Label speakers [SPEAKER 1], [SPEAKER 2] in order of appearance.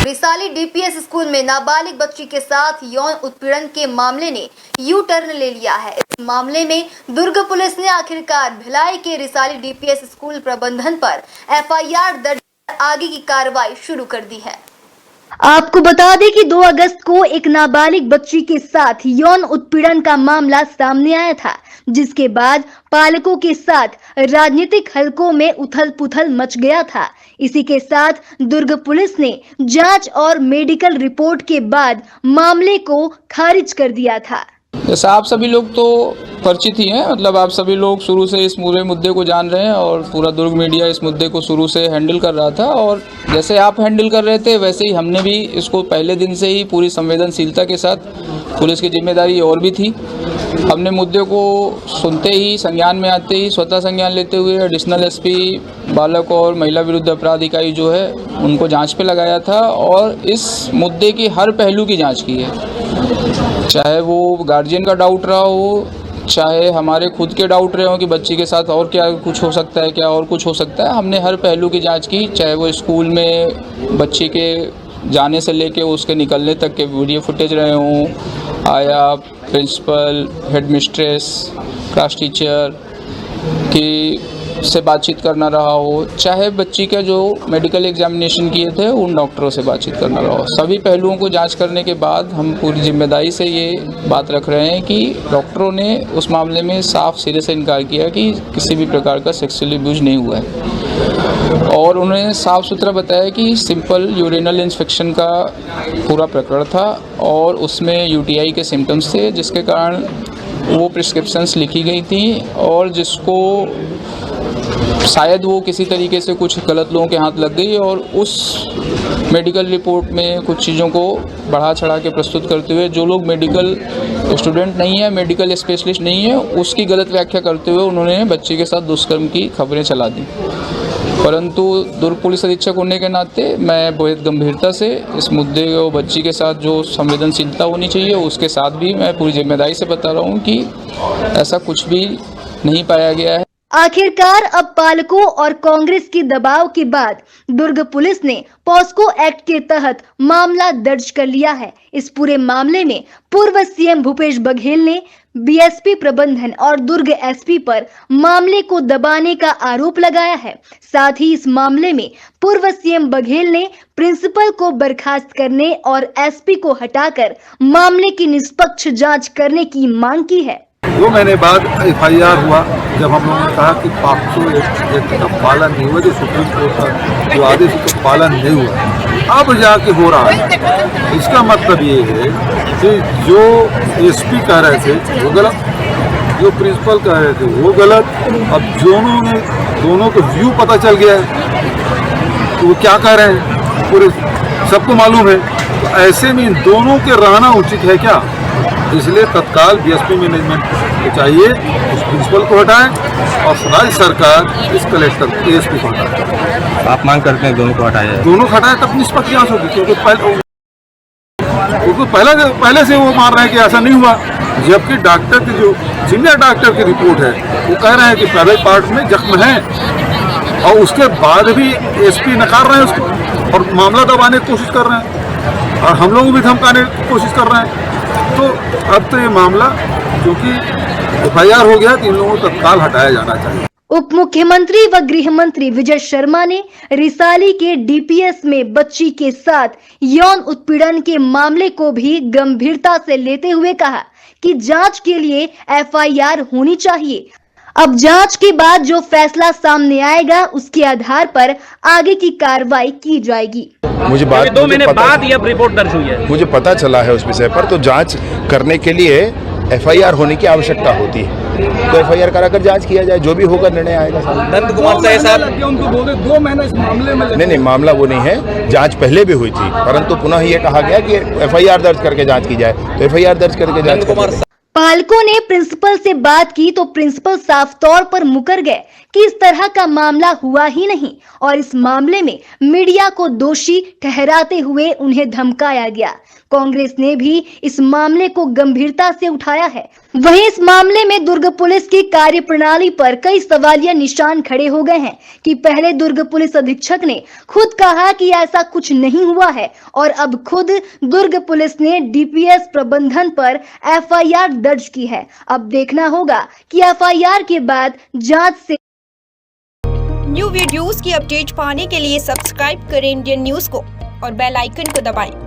[SPEAKER 1] Risali DPS school में नाबालिग बच्ची के साथ यौन उत्पीड़न के मामले ने यू टर्न ले लिया है। इस मामले में दुर्ग पुलिस ने आखिरकार भिलाई के रिसाली डीपीएस स्कूल प्रबंधन पर एफआईआर दर्ज कर आगे की कार्रवाई शुरू कर दी है। आपको बता दें कि 2 अगस्त को एक नाबालिग बच्ची के साथ यौन उत्पीड़न का मामला सामने आया था, जिसके बाद पालकों के साथ राजनीतिक हलकों में उथल-पुथल मच गया था। इसी के साथ दुर्ग पुलिस ने जांच और मेडिकल रिपोर्ट के बाद मामले को खारिज कर दिया था।
[SPEAKER 2] जैसा आप सभी लोग तो परिचित ही हैं, मतलब आप सभी लोग शुरू से इस पूरे मुद्दे को जान रहे हैं और पूरा दुर्ग मीडिया इस मुद्दे को शुरू से हैंडल कर रहा था। और जैसे आप हैंडल कर रहे थे वैसे ही हमने भी इसको पहले दिन से ही पूरी संवेदनशीलता के साथ, पुलिस की जिम्मेदारी और भी थी, हमने मुद्दे को सुनते ही, संज्ञान में आते ही स्वतः संज्ञान लेते हुए एडिशनल एसपी बालक और महिला विरुद्ध अपराध इकाई जो है उनको जांच पे लगाया था और इस मुद्दे की हर पहलू की जांच की है। चाहे वो गार्जियन का डाउट रहा हो, चाहे हमारे खुद के डाउट रहे हो कि बच्ची के साथ और क्या कुछ हो सकता है, क्या और कुछ हो सकता है, हमने हर पहलू की जांच की। चाहे वो स्कूल में बच्ची के जाने से लेके उसके निकलने तक के वीडियो फुटेज रहे हों, आया principal, headmistress, class teacher की से बातचीत करना रहा हो, चाहे बच्ची का जो मेडिकल एग्जामिनेशन किए थे उन डॉक्टरों से बातचीत करना रहा हो, सभी पहलुओं को जांच करने के बाद हम पूरी जिम्मेदारी से ये बात रख रहे हैं कि डॉक्टरों ने उस मामले में साफ सिरे से इनकार किया कि किसी भी प्रकार का सेक्सुअल अब्यूज नहीं हुआ है और उन्होंने साफ सुथरा बताया कि सिंपल यूरिनल इन्फेक्शन का पूरा प्रकरण था और उसमें यूटीआई के सिम्टम्स थे, जिसके कारण वो प्रिस्क्रिप्शंस लिखी गई थी और जिसको शायद वो किसी तरीके से कुछ गलत लोगों के हाथ लग गई और उस मेडिकल रिपोर्ट में कुछ चीज़ों को बढ़ा चढ़ा के प्रस्तुत करते हुए जो लोग मेडिकल स्टूडेंट नहीं है, मेडिकल स्पेशलिस्ट नहीं है, उसकी गलत व्याख्या करते हुए उन्होंने बच्ची के साथ दुष्कर्म की खबरें चला दी। परंतु दुर्ग पुलिस अधीक्षक होने के नाते मैं बहुत गंभीरता से इस मुद्दे को, बच्ची के साथ जो संवेदनशीलता होनी चाहिए उसके साथ भी मैं पूरी जिम्मेदारी से बता रहा हूँ कि ऐसा कुछ भी नहीं पाया गया है।
[SPEAKER 1] आखिरकार अब पालकों और कांग्रेस के दबाव के बाद दुर्ग पुलिस ने पॉस्को एक्ट के तहत मामला दर्ज कर लिया है। इस पूरे मामले में पूर्व सीएम भूपेश बघेल ने बीएसपी प्रबंधन और दुर्ग एसपी पर मामले को दबाने का आरोप लगाया है। साथ ही इस मामले में पूर्व सीएम बघेल ने प्रिंसिपल को बर्खास्त करने और एसपी को हटाकर मामले की निष्पक्ष जांच करने की मांग की है।
[SPEAKER 3] 2 महीने बाद एफआईआर हुआ, जब हम लोगों ने कहा कि पॉक्सो एक्ट का पालन नहीं हुआ, जो सुप्रीम कोर्ट का जो आदेश उसका पालन नहीं हुआ, अब जाके हो रहा है। इसका मतलब ये है कि जो एसपी कह रहे थे वो गलत, जो प्रिंसिपल कह रहे थे वो गलत। अब दोनों को व्यू पता चल गया है तो वो क्या कह रहे हैं पूरे सबको मालूम है। तो ऐसे में इन दोनों के रहना उचित है क्या? इसलिए तत्काल बीएसपी मैनेजमेंट को चाहिए उस प्रिंसिपल को हटाएं और राज्य सरकार इस कलेक्टर एसपी को हटाए।
[SPEAKER 4] आप मांग करते हैं दोनों को हटाए?
[SPEAKER 3] दोनों को हटाए तब निष्पक्ष जांच होगी, क्योंकि पहले से वो मान रहे हैं कि ऐसा नहीं हुआ, जबकि डॉक्टर की जो सीनियर डॉक्टर की रिपोर्ट है वो कह रहे हैं कि प्राइवेट पार्ट में जख्म है और उसके बाद भी एसपी नकार रहे हैं उसको और मामला दबाने की कोशिश कर रहे हैं और हम लोग भी धमकाने की कोशिश कर रहे हैं। तो अब तो ये मामला क्योंकि एफआईआर हो गया तो इन लोगों को तत्काल हटाया जाना चाहिए।
[SPEAKER 1] उप मुख्यमंत्री व गृह मंत्री विजय शर्मा ने रिसाली के डीपीएस में बच्ची के साथ यौन उत्पीड़न के मामले को भी गंभीरता से लेते हुए कहा कि जांच के लिए एफआईआर होनी चाहिए। अब जांच के बाद जो फैसला सामने आएगा उसके आधार पर आगे की कार्रवाई की जाएगी।
[SPEAKER 4] मुझे
[SPEAKER 5] 2 महीने बाद यह रिपोर्ट दर्ज हुई है,
[SPEAKER 4] मुझे पता चला है उस विषय पर। तो जांच करने के लिए एफआईआर होने की आवश्यकता होती है, तो एफआईआर कराकर जांच किया जाए, जो भी होगा निर्णय आएगा।
[SPEAKER 5] नंद कुमार साहब
[SPEAKER 3] उनको बोले 2 महीने इस मामले में
[SPEAKER 4] नहीं, मामला वो नहीं है, जांच पहले भी हुई थी, परंतु पुनः ये कहा गया कि एफआईआर दर्ज करके जांच की जाए, तो एफआईआर दर्ज करके जांच।
[SPEAKER 1] पालकों ने प्रिंसिपल से बात की तो प्रिंसिपल साफ तौर पर मुकर गए कि इस तरह का मामला हुआ ही नहीं और इस मामले में मीडिया को दोषी ठहराते हुए उन्हें धमकाया गया। कांग्रेस ने भी इस मामले को गंभीरता से उठाया है। वहीं इस मामले में दुर्ग पुलिस की कार्यप्रणाली पर कई सवालिया निशान खड़े हो गए हैं कि पहले दुर्ग पुलिस अधीक्षक ने खुद कहा कि ऐसा कुछ नहीं हुआ है और अब खुद दुर्ग पुलिस ने डीपीएस प्रबंधन पर एफआईआर दर्ज की है। अब देखना होगा कि एफआईआर के बाद जांच से
[SPEAKER 6] न्यू वीडियोस की अपडेट पाने के लिए सब्सक्राइब करें इंडियन न्यूज को और बेल आइकन को दबाएं।